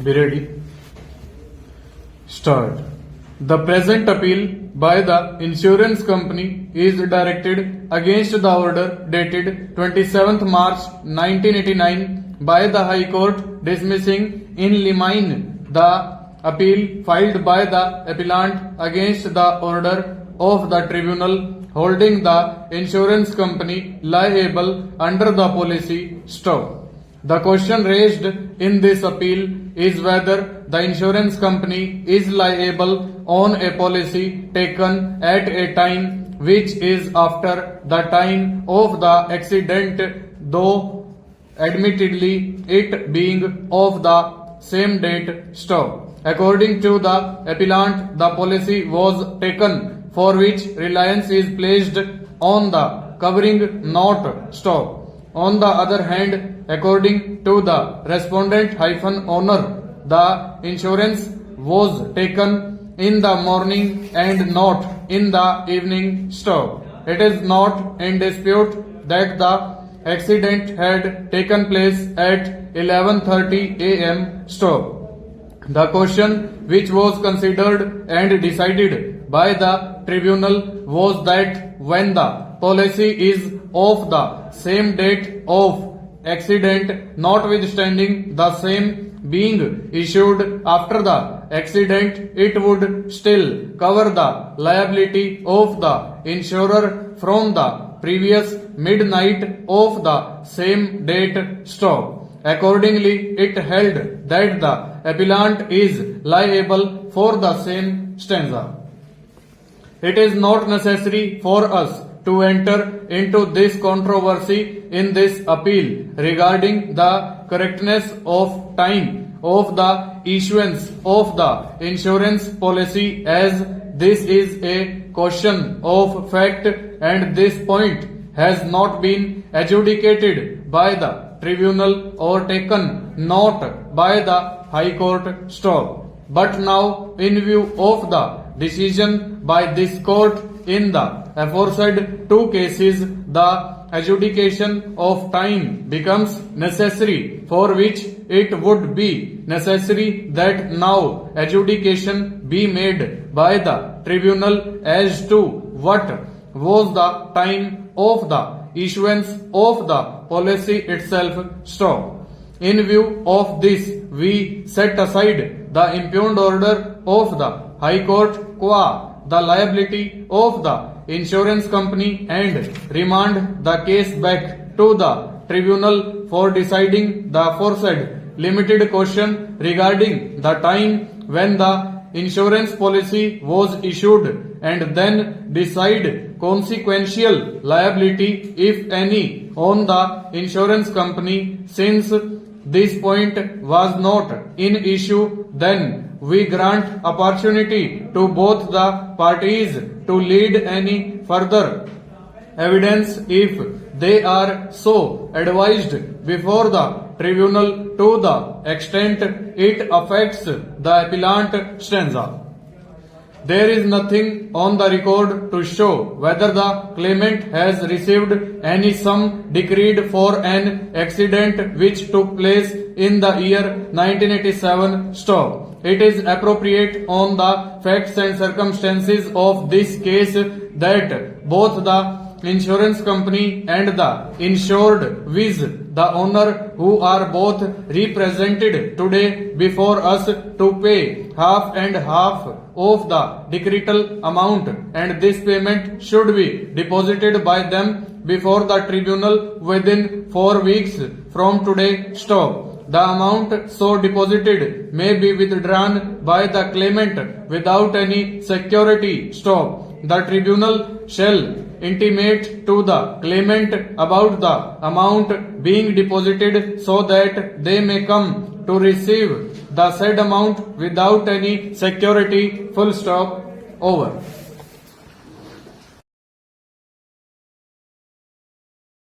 Be ready. Start. The present appeal by the insurance company is directed against the order dated 27th March 1989 by the High Court dismissing in limine the appeal filed by the appellant against the order of the tribunal holding the insurance company liable under the policy stop. The question raised in this appeal is whether the insurance company is liable on a policy taken at a time which is after the time of the accident, though admittedly it being of the same date stop. According to the appellant, the policy was taken for which reliance is placed on the covering not stop. On the other hand, according to the respondent-owner, the insurance was taken in the morning and not in the evening stop. It is not in dispute that the accident had taken place at 11:30 a.m. stop. The question which was considered and decided by the tribunal was that when the policy is of the same date of accident, notwithstanding the same being issued after the accident, it would still cover the liability of the insurer from the previous midnight of the same date stop. Accordingly, it held that the appellant is liable for the same stanza. It is not necessary for us to enter into this controversy in this appeal regarding the correctness of time of the issuance of the insurance policy, as this is a question of fact and this point has not been adjudicated by the tribunal or taken not by the High Court stop. But now, in view of the decision by this court in the aforesaid two cases, the adjudication of time becomes necessary, for which it would be necessary that now adjudication be made by the tribunal as to what was the time of the issuance of the policy itself stop. In view of this, we set aside the impugned order of the High Court qua the liability of the insurance company and remand the case back to the tribunal for deciding the aforesaid limited question regarding the time when the insurance policy was issued, and then decide consequential liability, if any, on the insurance company. Since this point was not in issue, then we grant opportunity to both the parties to lead any further evidence if they are so advised before the tribunal to the extent it affects the appellant stanza. There is nothing on the record to show whether the claimant has received any sum decreed for an accident which took place in the year 1987 stop. It is appropriate on the facts and circumstances of this case that both the insurance company and the insured, viz. the owner, who are both represented today before us, to pay half and half of the decretal amount, and this payment should be deposited by them before the tribunal within 4 weeks from today stop. The amount so deposited may be withdrawn by the claimant without any security stop. The tribunal shall intimate to the claimant about the amount being deposited so that they may come to receive the said amount without any security. Full stop. Over.